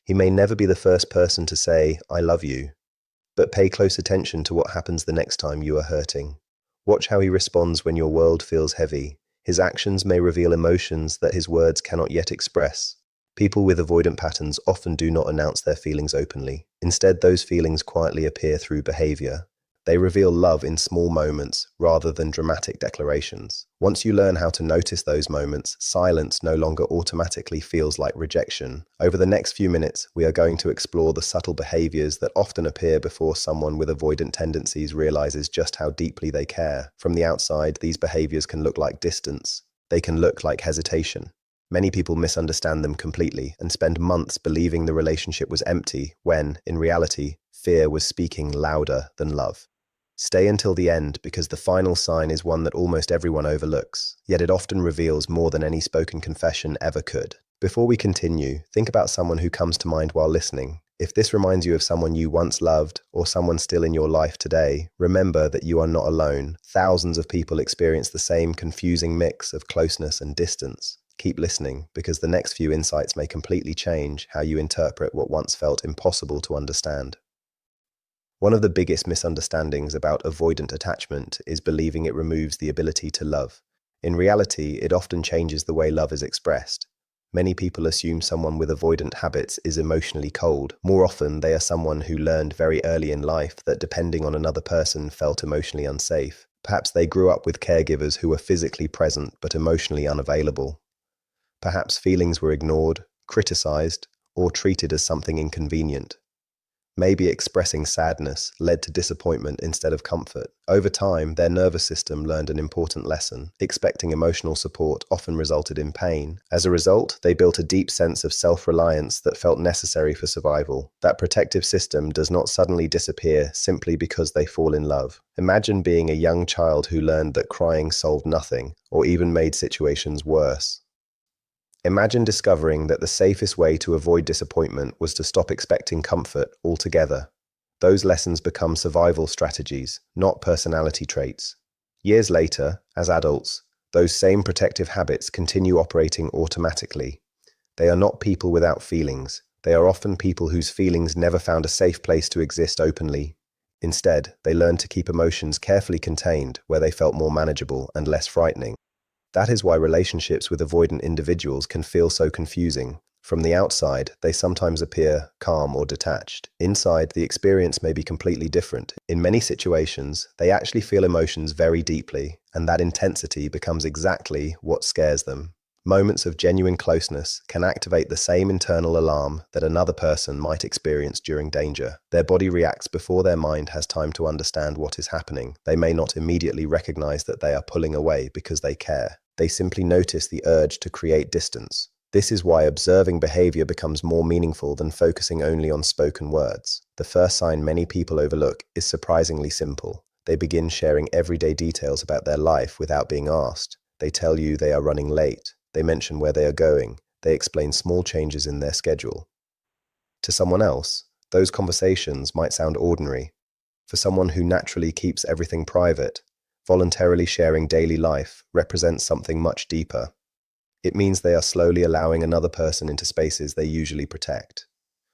He may never be the first person to say, "I love you," but pay close attention to what happens the next time you are hurting. Watch how he responds when your world feels heavy. His actions may reveal emotions that his words cannot yet express. People with avoidant patterns often do not announce their feelings openly. Instead, those feelings quietly appear through behavior. They reveal love in small moments rather than dramatic declarations. Once you learn how to notice those moments, silence no longer automatically feels like rejection. Over the next few minutes, we are going to explore the subtle behaviors that often appear before someone with avoidant tendencies realizes just how deeply they care. From the outside, these behaviors can look like distance. They can look like hesitation. Many people misunderstand them completely and spend months believing the relationship was empty when, in reality, fear was speaking louder than love. Stay until the end because the final sign is one that almost everyone overlooks, yet it often reveals more than any spoken confession ever could. Before we continue, think about someone who comes to mind while listening. If this reminds you of someone you once loved or someone still in your life today, remember that you are not alone. Thousands of people experience the same confusing mix of closeness and distance. Keep listening because the next few insights may completely change how you interpret what once felt impossible to understand. One of the biggest misunderstandings about avoidant attachment is believing it removes the ability to love. In reality, it often changes the way love is expressed. Many people assume someone with avoidant habits is emotionally cold. More often, they are someone who learned very early in life that depending on another person felt emotionally unsafe. Perhaps they grew up with caregivers who were physically present but emotionally unavailable. Perhaps feelings were ignored, criticized, or treated as something inconvenient. Maybe expressing sadness led to disappointment instead of comfort. Over time, their nervous system learned an important lesson. Expecting emotional support often resulted in pain. As a result, they built a deep sense of self-reliance that felt necessary for survival. That protective system does not suddenly disappear simply because they fall in love. Imagine being a young child who learned that crying solved nothing, or even made situations worse. Imagine discovering that the safest way to avoid disappointment was to stop expecting comfort altogether. Those lessons become survival strategies, not personality traits. Years later, as adults, those same protective habits continue operating automatically. They are not people without feelings. They are often people whose feelings never found a safe place to exist openly. Instead, they learned to keep emotions carefully contained where they felt more manageable and less frightening. That is why relationships with avoidant individuals can feel so confusing. From the outside, they sometimes appear calm or detached. Inside, the experience may be completely different. In many situations, they actually feel emotions very deeply, and that intensity becomes exactly what scares them. Moments of genuine closeness can activate the same internal alarm that another person might experience during danger. Their body reacts before their mind has time to understand what is happening. They may not immediately recognize that they are pulling away because they care. They simply notice the urge to create distance. This is why observing behavior becomes more meaningful than focusing only on spoken words. The first sign many people overlook is surprisingly simple. They begin sharing everyday details about their life without being asked. They tell you they are running late. They mention where they are going. They explain small changes in their schedule. To someone else, those conversations might sound ordinary. For someone who naturally keeps everything private, voluntarily sharing daily life represents something much deeper. It means they are slowly allowing another person into spaces they usually protect.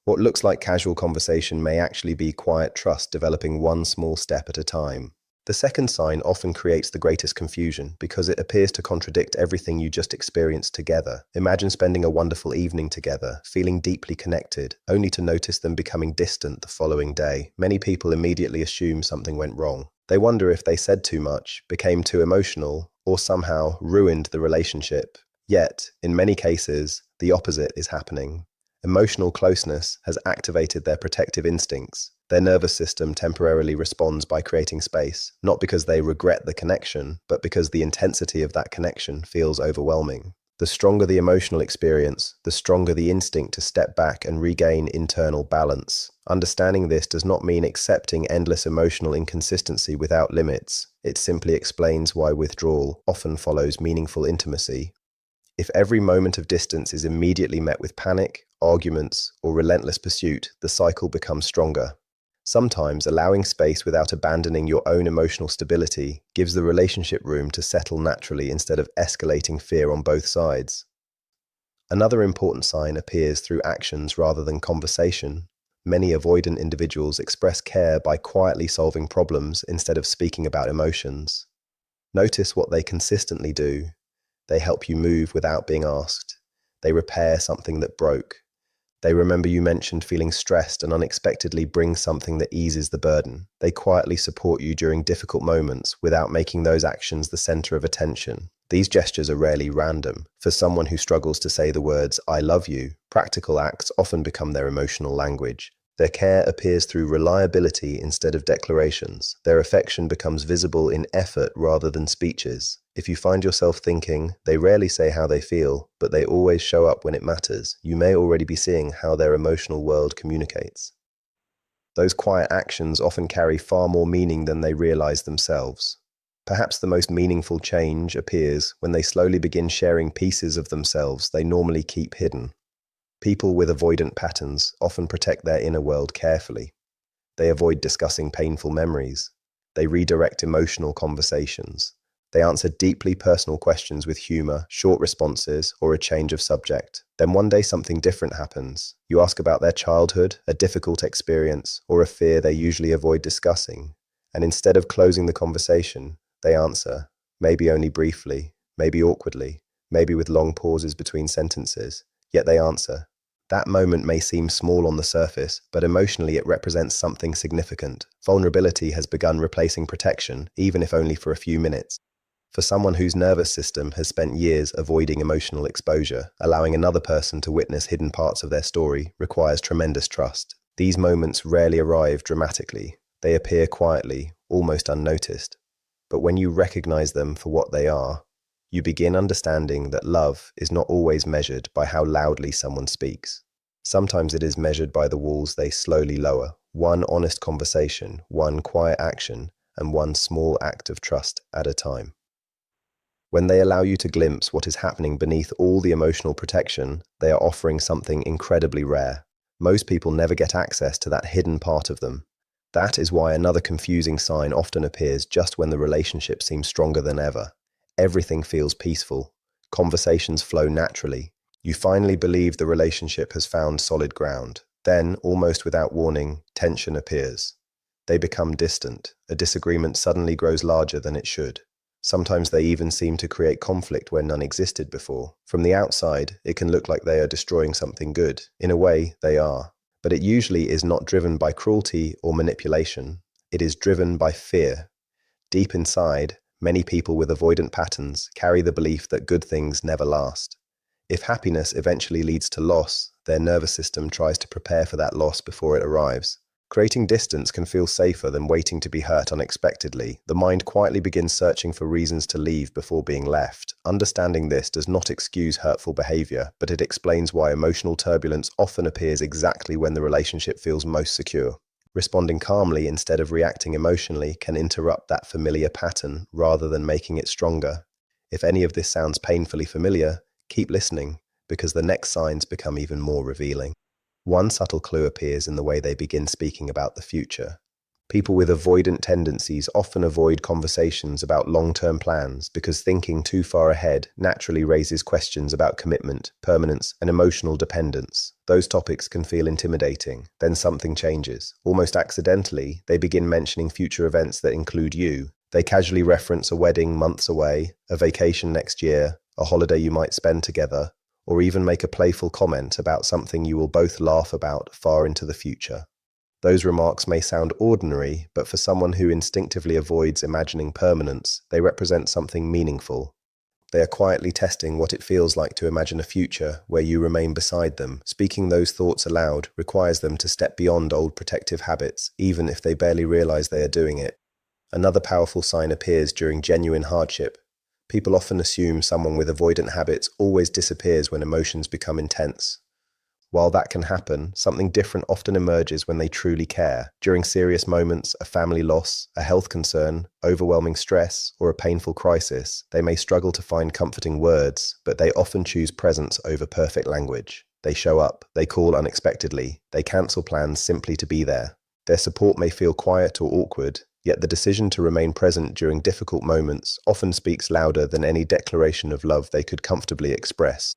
What looks like casual conversation may actually be quiet trust developing one small step at a time. The second sign often creates the greatest confusion because it appears to contradict everything you just experienced together. Imagine spending a wonderful evening together, feeling deeply connected, only to notice them becoming distant the following day. Many people immediately assume something went wrong. They wonder if they said too much, became too emotional, or somehow ruined the relationship. Yet, in many cases, the opposite is happening. Emotional closeness has activated their protective instincts. Their nervous system temporarily responds by creating space, not because they regret the connection, but because the intensity of that connection feels overwhelming. The stronger the emotional experience, the stronger the instinct to step back and regain internal balance. Understanding this does not mean accepting endless emotional inconsistency without limits. It simply explains why withdrawal often follows meaningful intimacy. If every moment of distance is immediately met with panic, arguments, or relentless pursuit, the cycle becomes stronger. Sometimes allowing space without abandoning your own emotional stability gives the relationship room to settle naturally instead of escalating fear on both sides. Another important sign appears through actions rather than conversation. Many avoidant individuals express care by quietly solving problems instead of speaking about emotions. Notice what they consistently do. They help you move without being asked. They repair something that broke. They remember you mentioned feeling stressed and unexpectedly bring something that eases the burden. They quietly support you during difficult moments without making those actions the center of attention. These gestures are rarely random. For someone who struggles to say the words, "I love you," practical acts often become their emotional language. Their care appears through reliability instead of declarations. Their affection becomes visible in effort rather than speeches. If you find yourself thinking, they rarely say how they feel, but they always show up when it matters, you may already be seeing how their emotional world communicates. Those quiet actions often carry far more meaning than they realize themselves. Perhaps the most meaningful change appears when they slowly begin sharing pieces of themselves they normally keep hidden. People with avoidant patterns often protect their inner world carefully. They avoid discussing painful memories. They redirect emotional conversations. They answer deeply personal questions with humor, short responses, or a change of subject. Then one day something different happens. You ask about their childhood, a difficult experience, or a fear they usually avoid discussing. And instead of closing the conversation, they answer, maybe only briefly, maybe awkwardly, maybe with long pauses between sentences. Yet they answer. That moment may seem small on the surface, but emotionally it represents something significant. Vulnerability has begun replacing protection, even if only for a few minutes. For someone whose nervous system has spent years avoiding emotional exposure, allowing another person to witness hidden parts of their story requires tremendous trust. These moments rarely arrive dramatically. They appear quietly, almost unnoticed. But when you recognize them for what they are, you begin understanding that love is not always measured by how loudly someone speaks. Sometimes it is measured by the walls they slowly lower. One honest conversation, one quiet action, and one small act of trust at a time. When they allow you to glimpse what is happening beneath all the emotional protection, they are offering something incredibly rare. Most people never get access to that hidden part of them. That is why another confusing sign often appears just when the relationship seems stronger than ever. Everything feels peaceful. Conversations flow naturally. You finally believe the relationship has found solid ground. Then, almost without warning, tension appears. They become distant. A disagreement suddenly grows larger than it should. Sometimes they even seem to create conflict where none existed before. From the outside, it can look like they are destroying something good. In a way, they are. But it usually is not driven by cruelty or manipulation. It is driven by fear. Deep inside, many people with avoidant patterns carry the belief that good things never last. If happiness eventually leads to loss, their nervous system tries to prepare for that loss before it arrives. Creating distance can feel safer than waiting to be hurt unexpectedly. The mind quietly begins searching for reasons to leave before being left. Understanding this does not excuse hurtful behavior, but it explains why emotional turbulence often appears exactly when the relationship feels most secure. Responding calmly instead of reacting emotionally can interrupt that familiar pattern rather than making it stronger. If any of this sounds painfully familiar, keep listening, because the next signs become even more revealing. One subtle clue appears in the way they begin speaking about the future. People with avoidant tendencies often avoid conversations about long-term plans because thinking too far ahead naturally raises questions about commitment, permanence, and emotional dependence. Those topics can feel intimidating. Then something changes. Almost accidentally, they begin mentioning future events that include you. They casually reference a wedding months away, a vacation next year, a holiday you might spend together, or even make a playful comment about something you will both laugh about far into the future. Those remarks may sound ordinary, but for someone who instinctively avoids imagining permanence, they represent something meaningful. They are quietly testing what it feels like to imagine a future where you remain beside them. Speaking those thoughts aloud requires them to step beyond old protective habits, even if they barely realize they are doing it. Another powerful sign appears during genuine hardship. People often assume someone with avoidant habits always disappears when emotions become intense. While that can happen, something different often emerges when they truly care. During serious moments, a family loss, a health concern, overwhelming stress, or a painful crisis, they may struggle to find comforting words, but they often choose presence over perfect language. They show up, they call unexpectedly, they cancel plans simply to be there. Their support may feel quiet or awkward, yet the decision to remain present during difficult moments often speaks louder than any declaration of love they could comfortably express.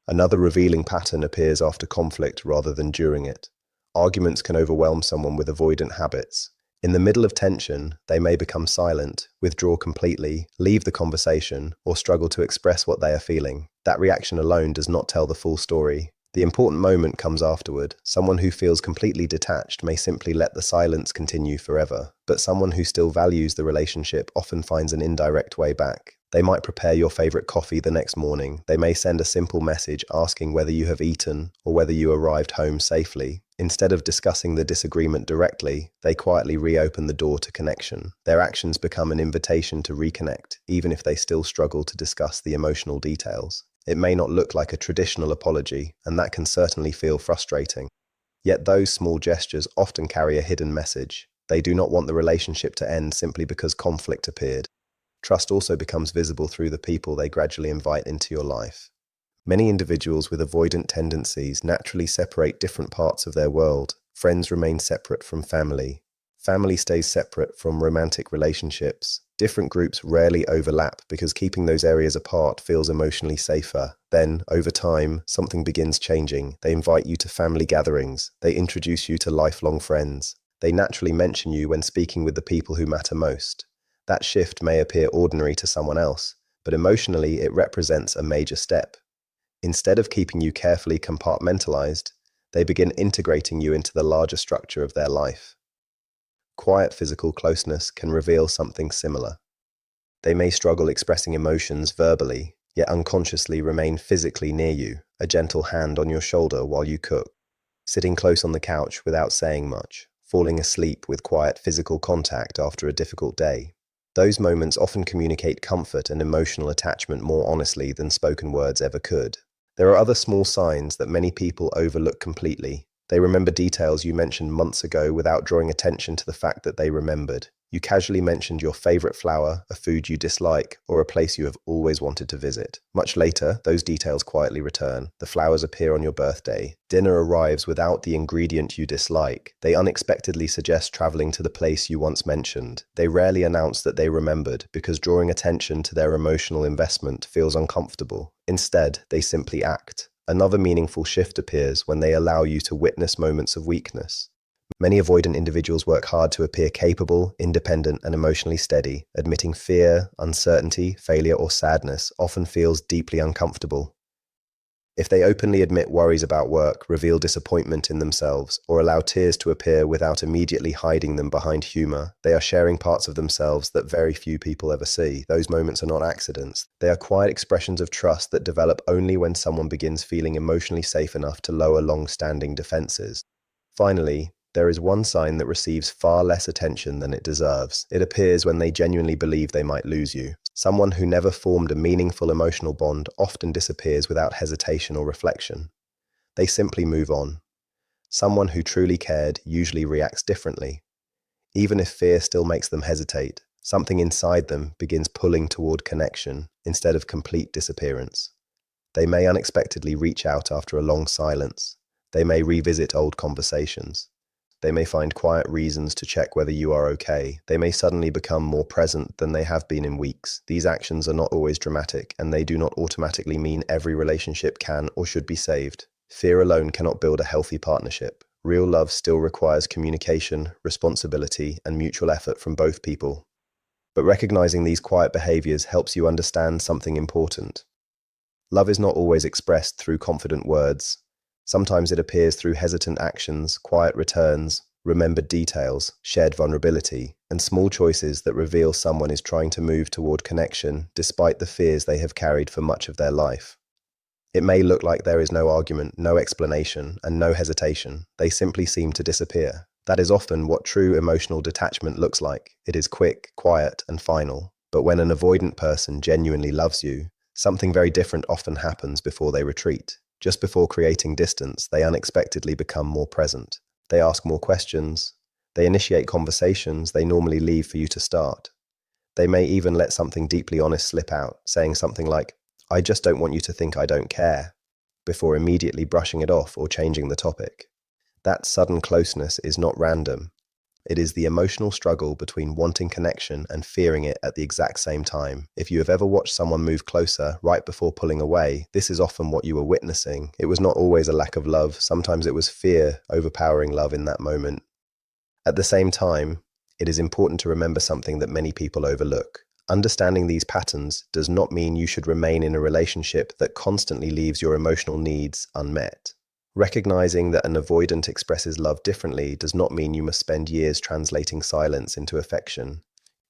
Another revealing pattern appears after conflict rather than during it. Arguments can overwhelm someone with avoidant habits. In the middle of tension, they may become silent, withdraw completely, leave the conversation, or struggle to express what they are feeling. That reaction alone does not tell the full story. The important moment comes afterward. Someone who feels completely detached may simply let the silence continue forever, but someone who still values the relationship often finds an indirect way back. They might prepare your favorite coffee the next morning. They may send a simple message asking whether you have eaten or whether you arrived home safely. Instead of discussing the disagreement directly, they quietly reopen the door to connection. Their actions become an invitation to reconnect, even if they still struggle to discuss the emotional details. It may not look like a traditional apology, and that can certainly feel frustrating. Yet those small gestures often carry a hidden message. They do not want the relationship to end simply because conflict appeared. Trust also becomes visible through the people they gradually invite into your life. Many individuals with avoidant tendencies naturally separate different parts of their world. Friends remain separate from family. Family stays separate from romantic relationships. Different groups rarely overlap because keeping those areas apart feels emotionally safer. Then, over time, something begins changing. They invite you to family gatherings. They introduce you to lifelong friends. They naturally mention you when speaking with the people who matter most. That shift may appear ordinary to someone else, but emotionally it represents a major step. Instead of keeping you carefully compartmentalized, they begin integrating you into the larger structure of their life. Quiet physical closeness can reveal something similar. They may struggle expressing emotions verbally, yet unconsciously remain physically near you, a gentle hand on your shoulder while you cook, sitting close on the couch without saying much, falling asleep with quiet physical contact after a difficult day. Those moments often communicate comfort and emotional attachment more honestly than spoken words ever could. There are other small signs that many people overlook completely. They remember details you mentioned months ago without drawing attention to the fact that they remembered. You casually mentioned your favorite flower, a food you dislike, or a place you have always wanted to visit. Much later, those details quietly return. The flowers appear on your birthday. Dinner arrives without the ingredient you dislike. They unexpectedly suggest traveling to the place you once mentioned. They rarely announce that they remembered because drawing attention to their emotional investment feels uncomfortable. Instead, they simply act. Another meaningful shift appears when they allow you to witness moments of weakness. Many avoidant individuals work hard to appear capable, independent, and emotionally steady. Admitting fear, uncertainty, failure, or sadness often feels deeply uncomfortable. If they openly admit worries about work, reveal disappointment in themselves, or allow tears to appear without immediately hiding them behind humor, they are sharing parts of themselves that very few people ever see. Those moments are not accidents. They are quiet expressions of trust that develop only when someone begins feeling emotionally safe enough to lower long-standing defenses. Finally, there is one sign that receives far less attention than it deserves. It appears when they genuinely believe they might lose you. Someone who never formed a meaningful emotional bond often disappears without hesitation or reflection. They simply move on. Someone who truly cared usually reacts differently. Even if fear still makes them hesitate, something inside them begins pulling toward connection instead of complete disappearance. They may unexpectedly reach out after a long silence. They may revisit old conversations. They may find quiet reasons to check whether you are okay. They may suddenly become more present than they have been in weeks. These actions are not always dramatic, and they do not automatically mean every relationship can or should be saved. Fear alone cannot build a healthy partnership. Real love still requires communication, responsibility, and mutual effort from both people. But recognizing these quiet behaviors helps you understand something important. Love is not always expressed through confident words. Sometimes it appears through hesitant actions, quiet returns, remembered details, shared vulnerability, and small choices that reveal someone is trying to move toward connection despite the fears they have carried for much of their life. It may look like there is no argument, no explanation, and no hesitation. They simply seem to disappear. That is often what true emotional detachment looks like. It is quick, quiet, and final. But when an avoidant person genuinely loves you, something very different often happens before they retreat. Just before creating distance, they unexpectedly become more present. They ask more questions. They initiate conversations they normally leave for you to start. They may even let something deeply honest slip out, saying something like, "I just don't want you to think I don't care," before immediately brushing it off or changing the topic. That sudden closeness is not random. it is the emotional struggle between wanting connection and fearing it at the exact same time. If you have ever watched someone move closer right before pulling away, this is often what you were witnessing. It was not always a lack of love, sometimes it was fear overpowering love in that moment. At the same time, it is important to remember something that many people overlook. Understanding these patterns does not mean you should remain in a relationship that constantly leaves your emotional needs unmet. Recognizing that an avoidant expresses love differently does not mean you must spend years translating silence into affection.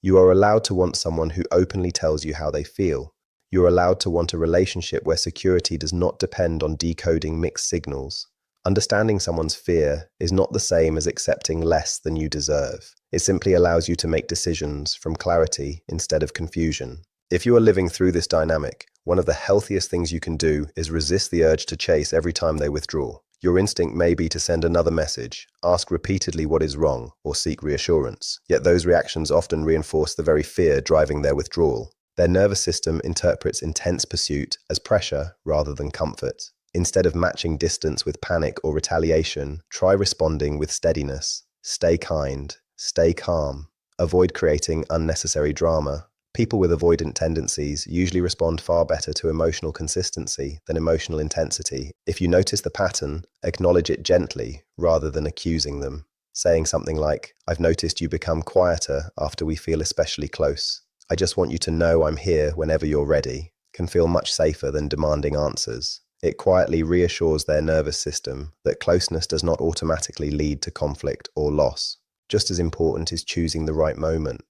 You are allowed to want someone who openly tells you how they feel. You are allowed to want a relationship where security does not depend on decoding mixed signals. Understanding someone's fear is not the same as accepting less than you deserve. It simply allows you to make decisions from clarity instead of confusion. If you are living through this dynamic, one of the healthiest things you can do is resist the urge to chase every time they withdraw. Your instinct may be to send another message, ask repeatedly what is wrong, or seek reassurance. Yet those reactions often reinforce the very fear driving their withdrawal. Their nervous system interprets intense pursuit as pressure rather than comfort. Instead of matching distance with panic or retaliation, try responding with steadiness. Stay kind, stay calm, avoid creating unnecessary drama. People with avoidant tendencies usually respond far better to emotional consistency than emotional intensity. If you notice the pattern, acknowledge it gently rather than accusing them. Saying something like, "I've noticed you become quieter after we feel especially close. I just want you to know I'm here whenever you're ready," can feel much safer than demanding answers. It quietly reassures their nervous system that closeness does not automatically lead to conflict or loss. Just as important is choosing the right moment.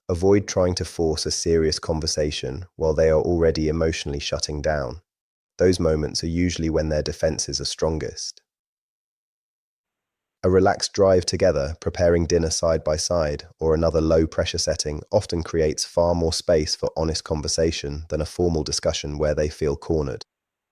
Avoid trying to force a serious conversation while they are already emotionally shutting down. Those moments are usually when their defenses are strongest. A relaxed drive together, preparing dinner side by side, or another low-pressure setting often creates far more space for honest conversation than a formal discussion where they feel cornered.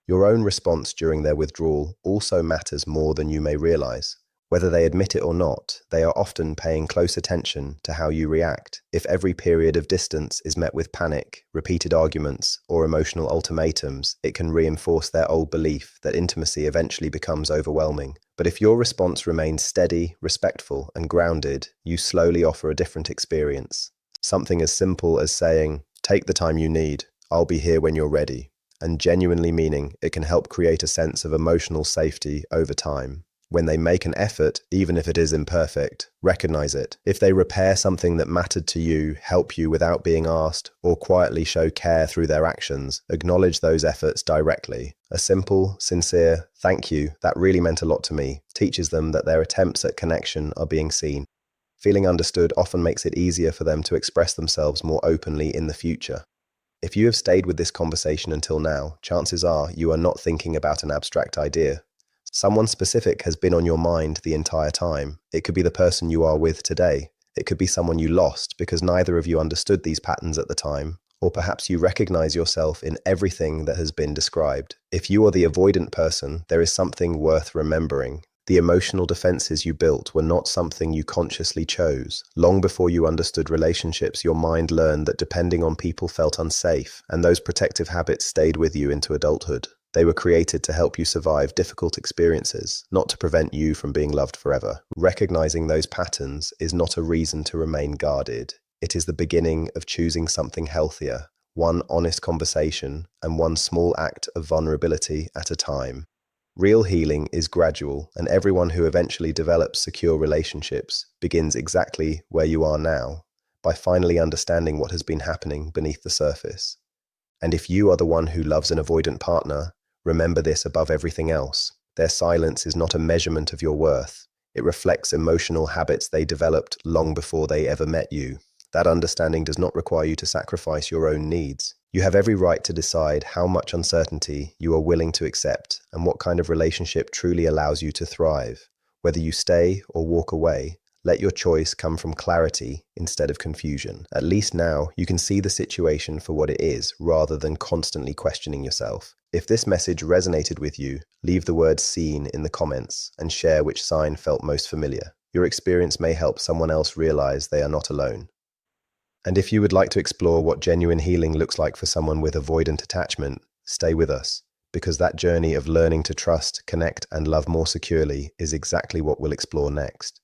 Your own response during their withdrawal also matters more than you may realize. Whether they admit it or not, they are often paying close attention to how you react. If every period of distance is met with panic, repeated arguments, or emotional ultimatums, it can reinforce their old belief that intimacy eventually becomes overwhelming. But if your response remains steady, respectful, and grounded, you slowly offer a different experience. Something as simple as saying, "Take the time you need, I'll be here when you're ready," and genuinely meaning it can help create a sense of emotional safety over time. When they make an effort, even if it is imperfect, recognize it. If they repair something that mattered to you, help you without being asked, or quietly show care through their actions, acknowledge those efforts directly. A simple, sincere, "Thank you, that really meant a lot to me," teaches them that their attempts at connection are being seen. Feeling understood often makes it easier for them to express themselves more openly in the future. If you have stayed with this conversation until now, chances are you are not thinking about an abstract idea. Someone specific has been on your mind the entire time. It could be the person you are with today. It could be someone you lost because neither of you understood these patterns at the time. Or perhaps you recognize yourself in everything that has been described. If you are the avoidant person, there is something worth remembering. The emotional defenses you built were not something you consciously chose. Long before you understood relationships, your mind learned that depending on people felt unsafe, and those protective habits stayed with you into adulthood. They were created to help you survive difficult experiences, not to prevent you from being loved forever. Recognizing those patterns is not a reason to remain guarded. It is the beginning of choosing something healthier, one honest conversation, and one small act of vulnerability at a time. Real healing is gradual, and everyone who eventually develops secure relationships begins exactly where you are now, by finally understanding what has been happening beneath the surface. And if you are the one who loves an avoidant partner, remember this above everything else. Their silence is not a measurement of your worth. It reflects emotional habits they developed long before they ever met you. That understanding does not require you to sacrifice your own needs. You have every right to decide how much uncertainty you are willing to accept and what kind of relationship truly allows you to thrive. Whether you stay or walk away, let your choice come from clarity instead of confusion. At least now you can see the situation for what it is rather than constantly questioning yourself. If this message resonated with you, leave the word "seen" in the comments and share which sign felt most familiar. Your experience may help someone else realize they are not alone. And if you would like to explore what genuine healing looks like for someone with avoidant attachment, stay with us, because that journey of learning to trust, connect, and love more securely is exactly what we'll explore next.